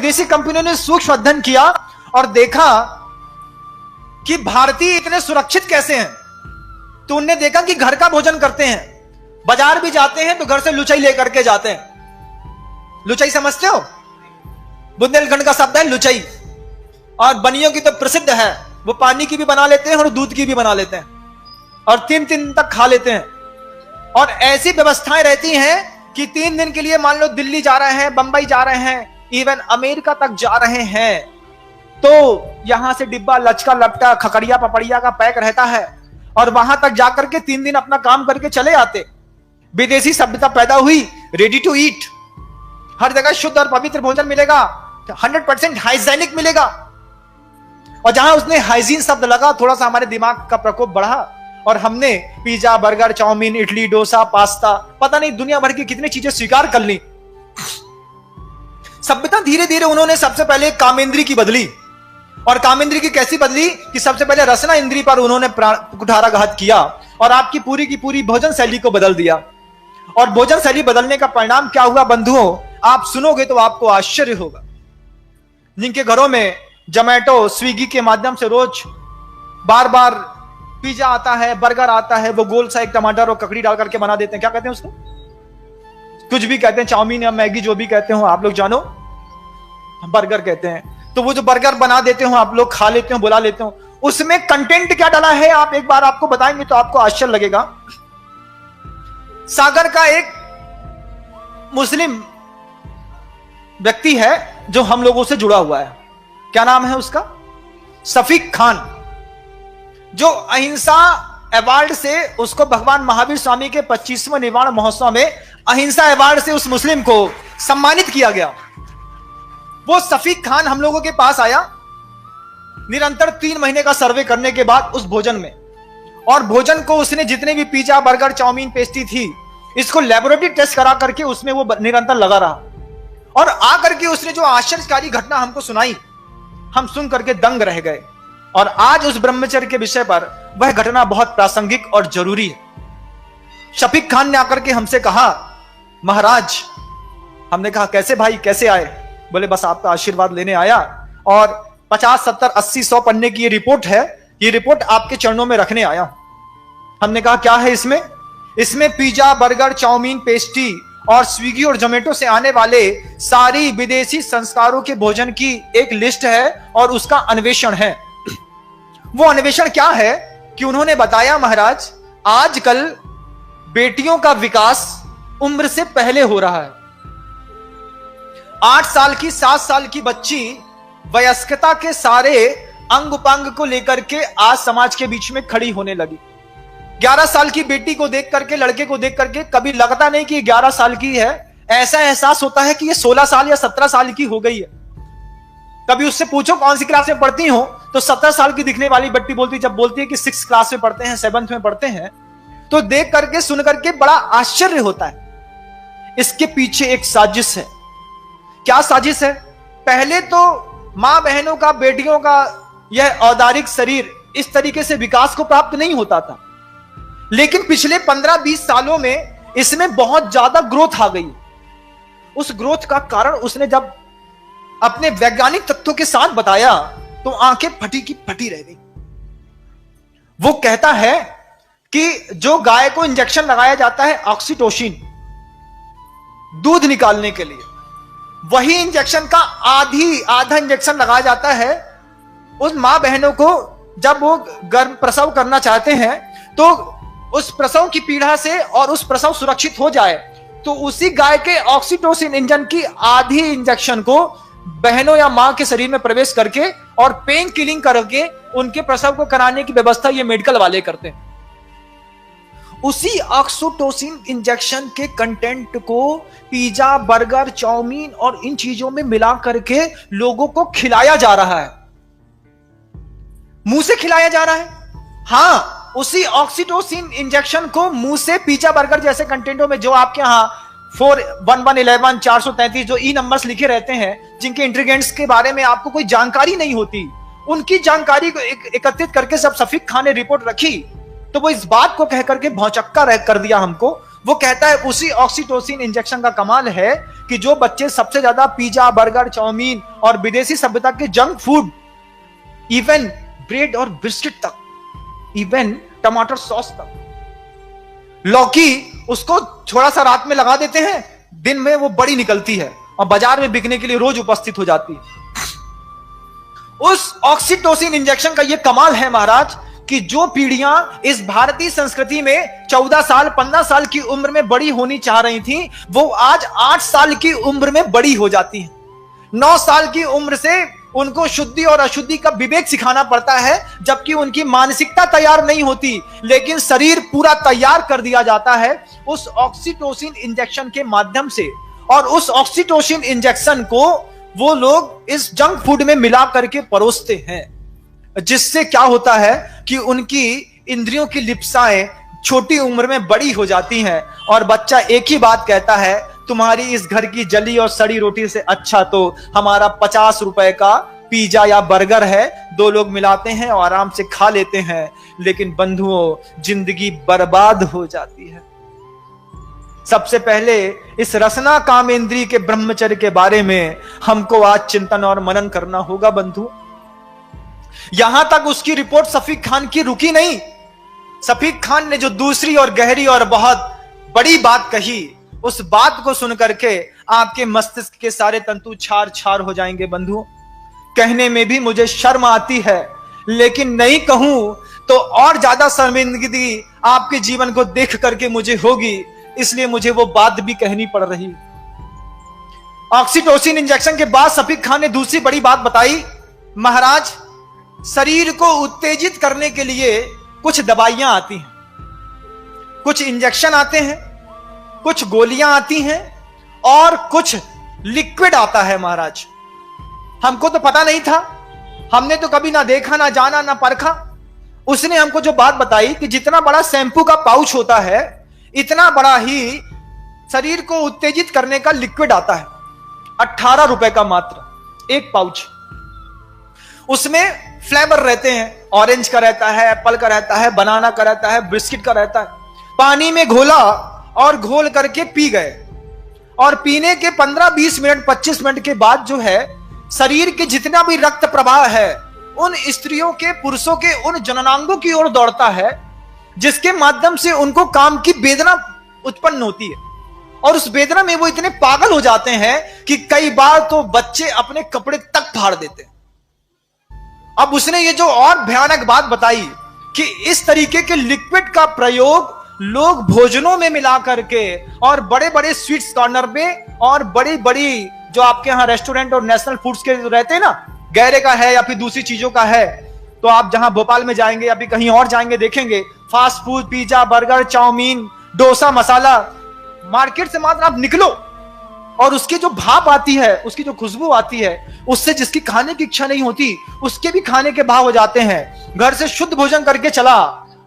विदेशी कंपनियों ने सूक्ष्म अध्ययन किया और देखा कि भारतीय इतने सुरक्षित कैसे हैं। तो उनने देखा कि घर का भोजन करते हैं, बाजार भी जाते हैं तो घर से लुचाई लेकर के जाते हैं। लुचाई समझते हो? बुंदेलखंड का शब्द है लुचाई, और बनियों की तो प्रसिद्ध है, वो पानी की भी बना लेते हैं और दूध की भी बना लेते हैं और 3 दिन तक खा लेते हैं। और ऐसी व्यवस्थाएं रहती हैं कि 3 दिन के लिए मान लो दिल्ली जा रहे हैं, बंबई जा रहे हैं, इवन अमेरिका तक जा रहे हैं, तो यहां से डिब्बा लचका लपटा खकड़िया पपड़िया का पैक रहता है और वहां तक जाकर के 3 दिन अपना काम करके चले आते। विदेशी सभ्यता पैदा हुई, रेडी टू ईट, हर जगह शुद्ध और पवित्र भोजन मिलेगा, 100% हाइजीनिक मिलेगा। और जहां उसने हाइजीन शब्द लगा, थोड़ा सा हमारे दिमाग का प्रकोप बढ़ा और हमने pizza, burger, chow mein, idli, dosa, pasta, पता नहीं दुनिया भर की कितनी चीजें स्वीकार कर ली। सभ्यता धीरे धीरे उन्होंने सबसे पहले कामेंद्री की बदली, और कामेंद्री की कैसी बदली कि सबसे पहले रसना इंद्री पर उन्होंने कुठाराघात किया और आपकी पूरी की पूरी भोजन शैली को बदल दिया। और भोजन शैली बदलने का परिणाम क्या हुआ बंधुओं, आप सुनोगे तो आपको आश्चर्य होगा। जिनके घरों में जोमैटो, स्विगी के माध्यम से रोज बार बार पिज्जा आता है, बर्गर आता है, वो गोल सा एक टमाटर और ककड़ी डाल करके बना देते हैं, क्या कहते हैं उसको, कुछ भी कहते हैं, चाउमीन या मैगी जो भी कहते हो आप लोग जानो, बर्गर कहते हैं। तो वो जो बर्गर बना देते हो आप लोग, खा लेते हो, बुला लेते हो, उसमें कंटेंट क्या डाला है आप एक बार आपको बताएंगे तो आपको आश्चर्य लगेगा। सागर का एक मुस्लिम व्यक्ति है जो हम लोगों से जुड़ा हुआ है, क्या नाम है उसका, शफीक खान, जो अहिंसा अवार्ड से उसको भगवान महावीर स्वामी के 25वें निर्वाण महोत्सव में अहिंसा अवार्ड से उस मुस्लिम को सम्मानित किया गया। वो शफीक खान हम लोगों के पास आया निरंतर 3 महीने का सर्वे करने के बाद उस भोजन में, और भोजन को उसने जितने भी पिज्जा, बर्गर, चाउमीन, पेस्ट्री थी, इसको लेबोरेटरी टेस्ट करा करके उसमें वो निरंतर लगा रहा और आकर के उसने जो आश्चर्यकारी घटना हमको सुनाई, हम सुन करके दंग रह गए। और आज उस ब्रह्मचर्य के विषय पर वह घटना बहुत प्रासंगिक और जरूरी है। शफीक खान ने आकर के हमसे कहा, महाराज, हमने कहा कैसे भाई, कैसे आए? बोले बस आपका आशीर्वाद लेने आया और 50, 70, 80, 100 पन्ने की ये रिपोर्ट है, ये रिपोर्ट आपके चरणों में रखने आया। हमने कहा क्या है इसमें? इसमें पिज्जा, बर्गर, चाउमीन, पेस्ट्री और स्विगी और जोमेटो से आने वाले सारी विदेशी संस्कारों के भोजन की एक लिस्ट है और उसका अन्वेषण है। वो अन्वेषण क्या है कि उन्होंने बताया, महाराज, आजकल बेटियों का विकास उम्र से पहले हो रहा है। 8 साल की, 7 साल की बच्ची वयस्कता के सारे अंग उपांग को लेकर के आज समाज के बीच में खड़ी होने लगी। 11 साल की बेटी को देख करके, लड़के को देख करके कभी लगता नहीं कि 11 साल की है, ऐसा एहसास होता है कि ये 16 साल या 17 साल की हो गई है। कभी उससे पूछो कौन सी क्लास में पढ़ती हो, तो 17 साल की दिखने वाली बेटी बोलती, जब बोलती है कि 6th क्लास में पढ़ते हैं, 7th में पढ़ते हैं, तो देख करके सुन करके बड़ा आश्चर्य होता है। इसके पीछे एक साजिश है। क्या साजिश है? पहले तो मां बहनों का, बेटियों का यह औदारिक शरीर इस तरीके से विकास को प्राप्त नहीं होता था, लेकिन पिछले 15-20 सालों में इसमें बहुत ज्यादा ग्रोथ आ गई। उस ग्रोथ का कारण उसने जब अपने वैज्ञानिक तथ्यों के साथ बताया तो आंखें फटी की फटी रह गई। वो कहता है कि जो गाय को इंजेक्शन लगाया जाता है ऑक्सीटोसिन दूध निकालने के लिए, वही इंजेक्शन का आधा इंजेक्शन लगाया जाता है उस मां बहनों को जब वो गर्भ प्रसव करना चाहते हैं, तो उस प्रसव की पीड़ा से और उस प्रसव सुरक्षित हो जाए, तो उसी गाय के ऑक्सीटोसिन इंजन की आधी इंजेक्शन को बहनों या मां के शरीर में प्रवेश करके और पेन किलिंग करके उनके प्रसव को कराने की व्यवस्था ये मेडिकल वाले करते हैं। उसी ऑक्सीटोसिन इंजेक्शन के कंटेंट को पिज्जा, बर्गर, चाउमीन और इन चीजों में मिला करके लोगों को खिलाया जा रहा है, मुंह से खिलाया जा रहा है। हां, उसी ऑक्सीटोसिन इंजेक्शन को मुंह से पिज्जा, बर्गर जैसे कंटेंटों में, जो आपके यहां 41111 433 जो ई नंबर्स लिखे रहते हैं, जिनके इंग्रेडिएंट्स के बारे में आपको कोई जानकारी नहीं होती, उनकी जानकारी को एकत्रित करके जब शफीक खान ने रिपोर्ट रखी, तो वो इस बात को कह करके भौचक्का कर दिया हमको। वो कहता है उसी ऑक्सीटोसिन इंजेक्शन का कमाल है कि जो बच्चे सबसे ज्यादा पिज्जा, बर्गर, चाउमीन और विदेशी सभ्यता के जंक फूड, इवन ब्रेड और बिस्किट तक, इवन टमाटर सॉस तक, लौकी उसको थोड़ा सा रात में लगा देते हैं, दिन में वो बड़ी निकलती है और बाजार में बिकने के लिए रोज उपस्थित हो जाती है। उस ऑक्सीटोसिन इंजेक्शन का ये कमाल है महाराज कि जो पीढ़ियां इस भारतीय संस्कृति में 14 साल 15 साल की उम्र में बड़ी होनी चाह रही थी, वो आज 8 साल की उम्र में बड़ी हो जाती हैं। 9 साल की उम्र से उनको शुद्धि और अशुद्धि का विवेक सिखाना पड़ता है, जबकि उनकी मानसिकता तैयार नहीं होती, लेकिन शरीर पूरा तैयार कर दिया जाता है उस ऑक्सीटोसिन इंजेक्शन के माध्यम से। और उस ऑक्सीटोसिन इंजेक्शन को वो लोग इस जंक फूड में मिला करके परोसते हैं, जिससे क्या होता है कि उनकी इंद्रियों की लिप्साएं छोटी उम्र में बड़ी हो जाती हैं और बच्चा एक ही बात कहता है, तुम्हारी इस घर की जली और सड़ी रोटी से अच्छा तो हमारा 50 रुपए का पिज्जा या बर्गर है, 2 लोग मिलाते हैं और आराम से खा लेते हैं। लेकिन बंधुओं, जिंदगी बर्बाद हो जाती है। सबसे पहले इस रसना कामेंद्री के ब्रह्मचर्य के बारे में हमको आज चिंतन और मनन करना होगा बंधु। यहां तक उसकी रिपोर्ट सफीक खान की रुकी नहीं। सफीक खान ने जो दूसरी और गहरी और बहुत बड़ी बात कही, उस बात को सुन करके आपके मस्तिष्क के सारे तंतु छार छार हो जाएंगे बंधु। कहने में भी मुझे शर्म आती है, लेकिन नहीं कहूं तो और ज्यादा शर्मिंदगी आपके जीवन को देख करके मुझे होगी, इसलिए मुझे वो बात भी कहनी पड़ रही। ऑक्सीटोसिन इंजेक्शन के बाद सफीक खान ने दूसरी बड़ी बात बताई, महाराज शरीर को उत्तेजित करने के लिए कुछ दवाइयां आती हैं, कुछ इंजेक्शन आते हैं, कुछ गोलियां आती हैं और कुछ लिक्विड आता है। महाराज हमको तो पता नहीं था, हमने तो कभी ना देखा, ना जाना, ना परखा। उसने हमको जो बात बताई कि जितना बड़ा शैंपू का पाउच होता है, इतना बड़ा ही शरीर को उत्तेजित करने का लिक्विड आता है। 18 रुपए का मात्र एक पाउच। उसमें फ्लेवर रहते हैं, ऑरेंज का रहता है, एप्पल का रहता है, बनाना का रहता है, बिस्किट का रहता है। पानी में घोला और घोल करके पी गए, और पीने के 15-20 मिनट 25 मिनट के बाद जो है शरीर के जितना भी रक्त प्रवाह है उन स्त्रियों के, पुरुषों के उन जननांगों की ओर दौड़ता है, जिसके माध्यम से उनको काम की वेदना उत्पन्न होती है। और उस वेदना में वो इतने पागल हो जाते हैं कि कई बार तो बच्चे अपने कपड़े तक फाड़ देते हैं। अब उसने ये जो और भयानक बात बताई कि इस तरीके के लिक्विड का प्रयोग लोग भोजनों में मिला करके और बड़े बड़े स्वीट्स कॉर्नर में और बड़ी बड़ी जो आपके यहां रेस्टोरेंट और नेशनल फूड्स के रहते हैं ना, गहरे का है या फिर दूसरी चीजों का है, तो आप जहां भोपाल में जाएंगे या फिर कहीं और जाएंगे देखेंगे fast food, pizza, burger, chowmein, dosa, masala, market से मात्र आप निकलो और उसकी जो भाप आती है, उसकी जो खुशबू आती है, उससे जिसकी खाने की इच्छा नहीं होती उसके भी खाने के भाव हो जाते हैं। घर से शुद्ध भोजन करके चला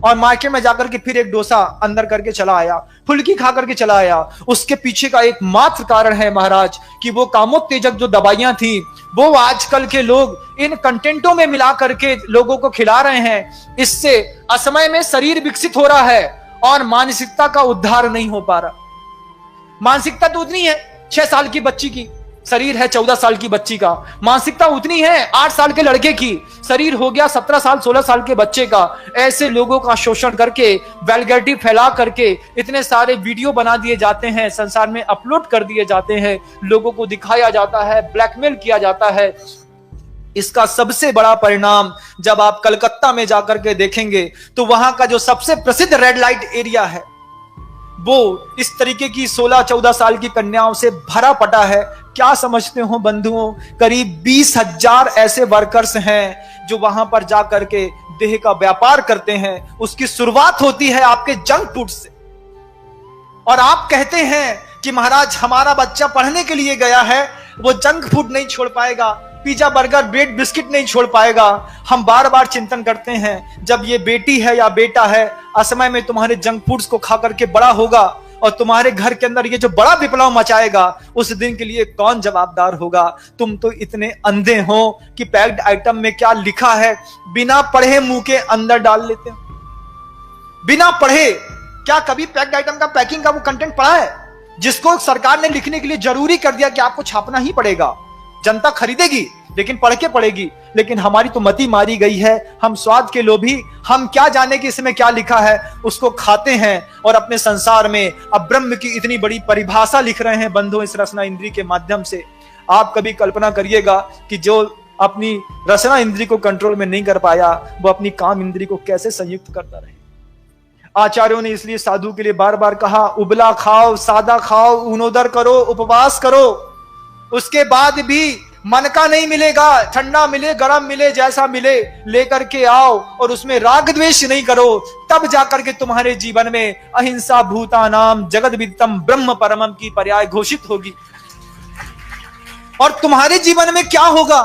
और मार्केट में जाकर के फिर एक डोसा अंदर करके चला आया, फुल्की खा करके चला आया। उसके पीछे का एकमात्र कारण है महाराज कि वो कामोत्तेजक जो दवाइयां थी वो आजकल के लोग इन कंटेंटों में मिला करके लोगों को खिला रहे हैं। इससे असमय में शरीर विकसित हो रहा है और मानसिकता का उद्धार नहीं हो पा रहा। मानसिकता तो उतनी है 6 साल की बच्ची की, शरीर है 14 साल की बच्ची का। मानसिकता उतनी है 8 साल के लड़के की, शरीर हो गया 17 साल 16 साल के बच्चे का। ऐसे लोगों का शोषण करके, वल्गैरिटी फैला करके इतने सारे वीडियो बना दिए जाते हैं, संसार में अपलोड कर दिए जाते हैं, लोगों को दिखाया जाता है, ब्लैकमेल किया जाता है। इसका सबसे बड़ा परिणाम जब आप कलकत्ता में जाकर के देखेंगे तो वहां का जो सबसे प्रसिद्ध रेड लाइट एरिया है वो इस तरीके की 16-14 साल की कन्याओं से भरा पटा है। क्या समझते हो बंधुओं, करीब 20,000 ऐसे वर्कर्स हैं जो वहां पर जाकर के देह का व्यापार करते हैं। उसकी शुरुआत होती है आपके जंक फूड से। और आप कहते हैं कि महाराज हमारा बच्चा पढ़ने के लिए गया है, वो जंक फूड नहीं छोड़ पाएगा, पिज्जा, बर्गर, ब्रेड, बिस्किट नहीं छोड़ पाएगा। हम बार बार चिंतन करते हैं, जब ये बेटी है या बेटा है असमय में तुम्हारे जंक फूड्स को खा करके बड़ा होगा और तुम्हारे घर के अंदर ये जो बड़ा विप्लव मचाएगा, उस दिन के लिए कौन जवाबदार होगा? तुम तो इतने अंधे हो कि पैक्ड आइटम में क्या लिखा है बिना पढ़े मुंह के अंदर डाल लेते हो। बिना पढ़े क्या कभी पैक्ड आइटम का पैकिंग का वो कंटेंट पढ़ा है? जिसको सरकार ने लिखने के लिए जरूरी कर दिया कि आपको छापना ही पड़ेगा, जनता खरीदेगी लेकिन पढ़ के पड़ेगी। लेकिन हमारी तो मति मारी गई है, हम स्वाद के लोभी, हम क्या जाने कि इसमें क्या लिखा है, उसको खाते हैं और अपने संसार में अब ब्रह्म की इतनी बड़ी परिभाषा लिख रहे हैं बंधु इस रसना इंद्री के माध्यम से। आप कभी कल्पना करिएगा कि जो अपनी रसना इंद्री को कंट्रोल में नहीं कर पाया, वो अपनी काम इंद्री को कैसे संयुक्त करता रहे। आचार्यों ने इसलिए साधु के लिए बार बार कहा, उबला खाओ, सादा खाओ, ऊनोदर करो, उपवास करो, उसके बाद भी मन का नहीं मिलेगा, ठंडा मिले गरम मिले जैसा मिले लेकर के आओ और उसमें राग द्वेष नहीं करो, तब जाकर के तुम्हारे जीवन में अहिंसा भूतानाम जगद विदितम ब्रह्म परमम की पर्याय घोषित होगी। और तुम्हारे जीवन में क्या होगा,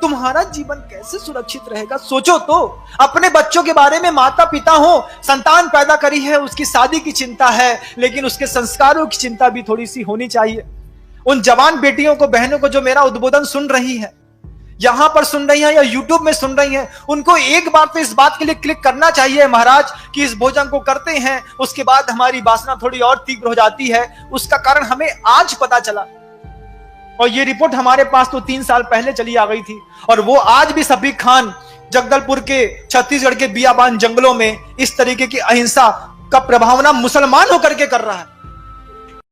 तुम्हारा जीवन कैसे सुरक्षित रहेगा, सोचो तो। अपने बच्चों के बारे में माता पिता हो, संतान पैदा करी है, उसकी शादी की चिंता है, लेकिन उसके संस्कारों की चिंता भी थोड़ी सी होनी चाहिए। उन जवान बेटियों को, बहनों को जो मेरा उद्बोधन सुन रही है, यहां पर सुन रही है या यूट्यूब में सुन रही है, उनको एक बार तो इस बात के लिए क्लिक करना चाहिए महाराज कि इस भोजन को करते हैं उसके बाद हमारी वासना थोड़ी और तीव्र हो जाती है। उसका कारण हमें आज पता चला और ये रिपोर्ट हमारे पास तो 3 साल पहले चली आ गई थी। और वो आज भी सफीक खान जगदलपुर के छत्तीसगढ़ के बियाबान जंगलों में इस तरीके की अहिंसा का प्रभावना मुसलमान होकर के कर रहा है।